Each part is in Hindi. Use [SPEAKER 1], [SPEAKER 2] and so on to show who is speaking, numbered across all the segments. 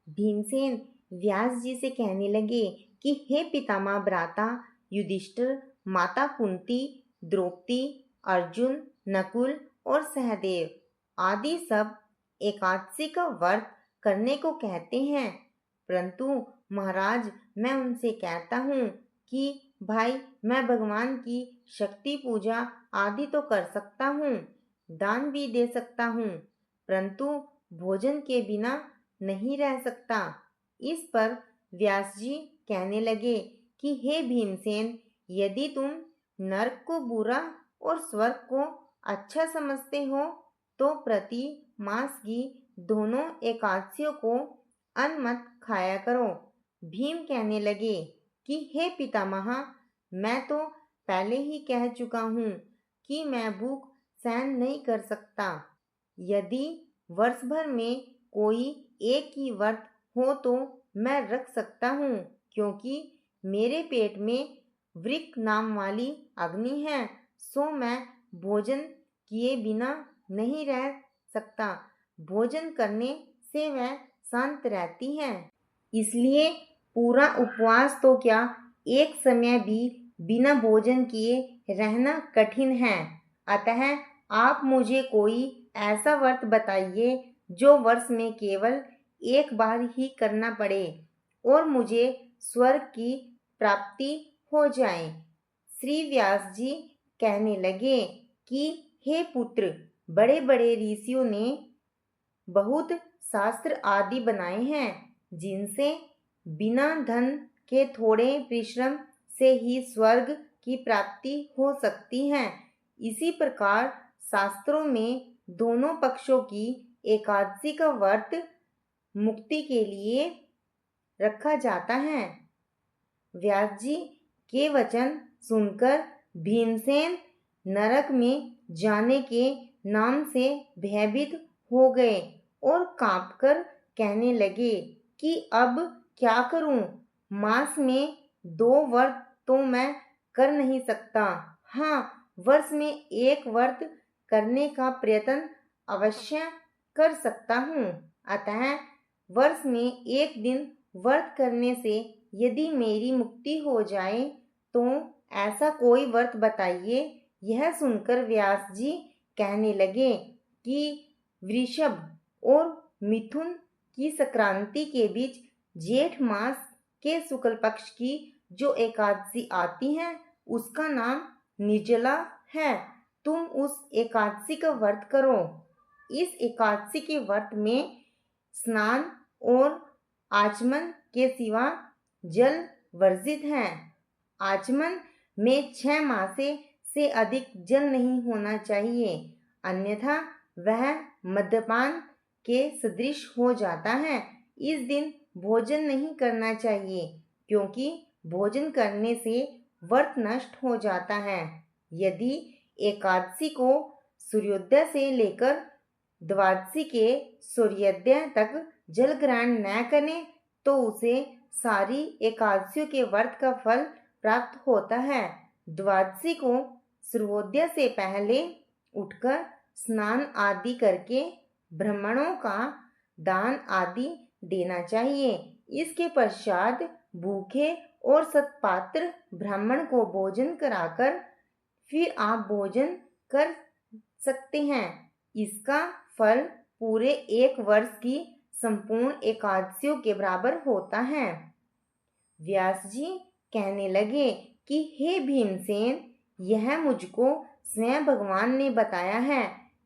[SPEAKER 1] भीमसेन व्यास जी से कहने लगे कि हे पितामह भ्राता युधिष्ठिर, माता कुंती, द्रौपदी, अर्जुन, नकुल और सहदेव आदि सब एकादशी का व्रत करने को कहते हैं, परंतु महाराज मैं उनसे कहता हूँ कि भाई मैं भगवान की शक्ति पूजा आदि तो कर सकता हूँ, दान भी दे सकता हूँ, परंतु भोजन के बिना नहीं रह सकता। इस पर व्यास जी कहने लगे कि हे भीमसेन, यदि तुम नरक को बुरा और स्वर्ग को अच्छा समझते हो तो प्रति मास की दोनों एकादशियों को अन्न मत खाया करो। भीम कहने लगे कि हे पितामह, मैं तो पहले ही कह चुका हूँ कि मैं भूख सहन नहीं कर सकता। यदि वर्ष भर में कोई एक ही व्रत हो तो मैं रख सकता हूँ, क्योंकि मेरे पेट में वृक नाम वाली अग्नि है, सो मैं भोजन किए बिना नहीं रह सकता। भोजन करने से वह शांत रहती है, इसलिए पूरा उपवास तो क्या, एक समय भी बिना भोजन किए रहना कठिन है। अतः आप मुझे कोई ऐसा व्रत बताइए जो वर्ष में केवल एक बार ही करना पड़े और मुझे स्वर्ग की प्राप्ति हो जाए। श्री व्यास जी कहने लगे कि हे पुत्र, बड़े बड़े ऋषियों ने बहुत शास्त्र आदि बनाए हैं, जिनसे बिना धन के थोड़े परिश्रम से ही स्वर्ग की प्राप्ति हो सकती है। इसी प्रकार शास्त्रों में दोनों पक्षों की एकादशी का व्रत मुक्ति के लिए रखा जाता है। व्यास जी के वचन सुनकर भीमसेन नरक में जाने के नाम से भयभीत हो गए और कांपकर कहने लगे कि अब क्या करूं? मास में 2 व्रत तो मैं कर नहीं सकता। हाँ, वर्ष में एक व्रत करने का प्रयत्न अवश्य कर सकता हूँ। अतः वर्ष में एक दिन व्रत करने से यदि मेरी मुक्ति हो जाए तो ऐसा कोई व्रत बताइए। यह सुनकर व्यास जी कहने लगे कि वृषभ और मिथुन की संक्रांति के बीच जेठ मास के शुक्ल पक्ष की जो एकादशी आती है उसका नाम निर्जला है। तुम उस एकादशी का व्रत करो। इस एकादशी के व्रत में स्नान और आचमन के सिवा जल वर्जित है। आचमन में 6 मासे से अधिक जल नहीं होना चाहिए, अन्यथा वह मद्यपान के सदृश हो जाता है। इस दिन भोजन नहीं करना चाहिए, क्योंकि भोजन करने से व्रत नष्ट हो जाता है। यदि एकादशी को सूर्योदय से लेकर द्वादशी के सूर्योदय तक जल ग्रहण न करें तो उसे सारी एकादशियों के व्रत का फल प्राप्त होता है। द्वादशी को सूर्योदय से पहले उठकर स्नान आदि करके ब्राह्मणों का दान आदि देना चाहिए। इसके पश्चात भूखे और सत्पात्र ब्राह्मण को भोजन कराकर फिर आप भोजन कर सकते हैं। इसका फल पूरे एक वर्ष की संपूर्ण एकादशियों के बराबर होता है। व्यास जी कहने लगे कि हे भीमसेन, यह मुझको स्वयं भगवान ने बताया है।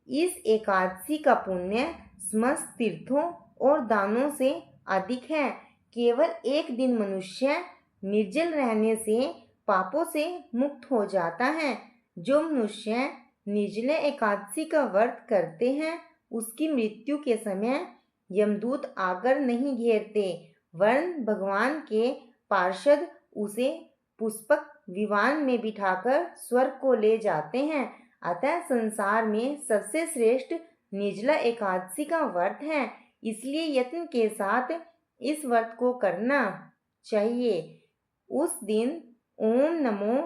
[SPEAKER 1] इस एकादशी का पुण्य समस्त तीर्थों और दानों से अधिक है। केवल एक दिन मनुष्य निर्जल रहने से पापों से मुक्त हो जाता है। जो मनुष्य निर्जला एकादशी का व्रत करते हैं उसकी मृत्यु के समय यमदूत आकर नहीं घेरते, वरन भगवान के पार्षद उसे पुष्पक विमान में बिठाकर स्वर्ग को ले जाते हैं। अतः संसार में सबसे श्रेष्ठ निर्जला एकादशी का व्रत है, इसलिए यत्न के साथ इस व्रत को करना चाहिए। उस दिन ओम नमो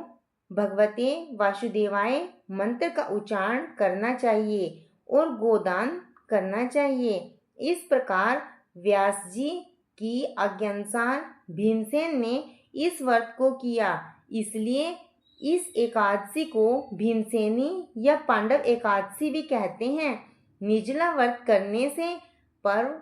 [SPEAKER 1] भगवते वासुदेवाय मंत्र का उच्चारण करना चाहिए और गोदान करना चाहिए। इस प्रकार व्यास जी की आज्ञानुसार भीमसेन ने इस व्रत को किया, इसलिए इस एकादशी को भीमसेनी या पांडव एकादशी भी कहते हैं। निर्जला व्रत करने से पर्व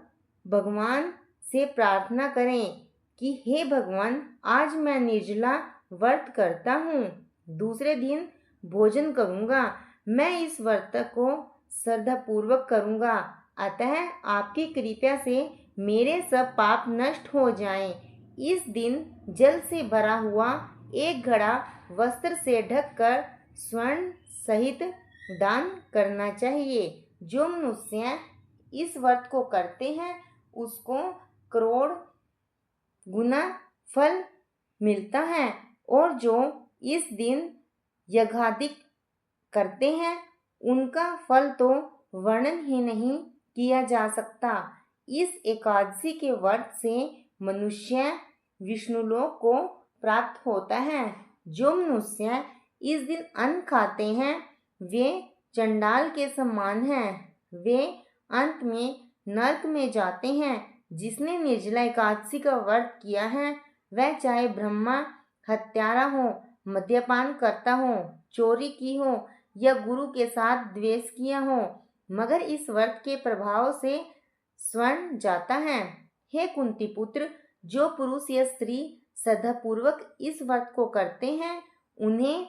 [SPEAKER 1] भगवान से प्रार्थना करें कि हे भगवान, आज मैं निर्जला व्रत करता हूँ, दूसरे दिन भोजन करूँगा। मैं इस व्रत को श्रद्धापूर्वक करूँगा, अतः आपकी कृपा से मेरे सब पाप नष्ट हो जाएं। इस दिन जल से भरा हुआ एक घड़ा वस्त्र से ढककर स्वर्ण सहित दान करना चाहिए। जो मनुष्य इस व्रत को करते हैं उसको करोड़ गुना फल मिलता है, और जो इस दिन यज्ञादिक करते हैं उनका फल तो वर्णन ही नहीं किया जा सकता। इस एकादशी के व्रत से मनुष्य विष्णुलोक को प्राप्त होता है। जो मनुष्य इस दिन अन्न खाते हैं वे चंडाल के समान हैं, वे अंत में नरक में जाते हैं। जिसने निर्जला एकादशी का व्रत किया है वह चाहे ब्रह्मा हत्यारा हो, मद्यपान करता हो, चोरी की हो या गुरु के साथ द्वेष किया हो, मगर इस व्रत के प्रभाव से स्वर्ण जाता है। हे कुंती पुत्र, जो पुरुष या स्त्री श्रद्धापूर्वक इस व्रत को करते हैं उन्हें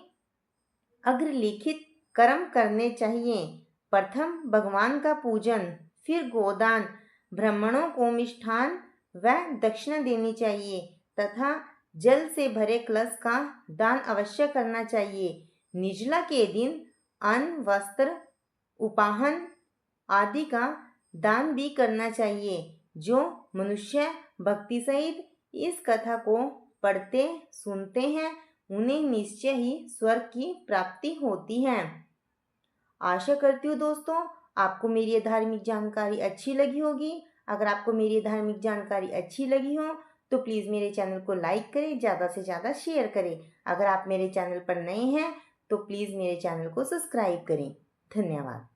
[SPEAKER 1] अग्रलिखित कर्म करने चाहिए। प्रथम भगवान का पूजन, फिर गोदान, ब्राह्मणों को मिष्ठान व दक्षिणा देनी चाहिए तथा जल से भरे कलश का दान अवश्य करना चाहिए। निर्जला के दिन अन्न, वस्त्र, उपाहन आदि का दान भी करना चाहिए। जो मनुष्य भक्ति सहित इस कथा को पढ़ते सुनते हैं उन्हें निश्चय ही स्वर्ग की प्राप्ति होती है। आशा करती हूँ दोस्तों आपको मेरी ये धार्मिक जानकारी अच्छी लगी होगी। अगर आपको मेरी ये धार्मिक जानकारी अच्छी लगी हो तो प्लीज़ मेरे चैनल को लाइक करें, ज़्यादा से ज़्यादा शेयर करें। अगर आप मेरे चैनल पर नए हैं तो प्लीज़ मेरे चैनल को सब्सक्राइब करें। धन्यवाद।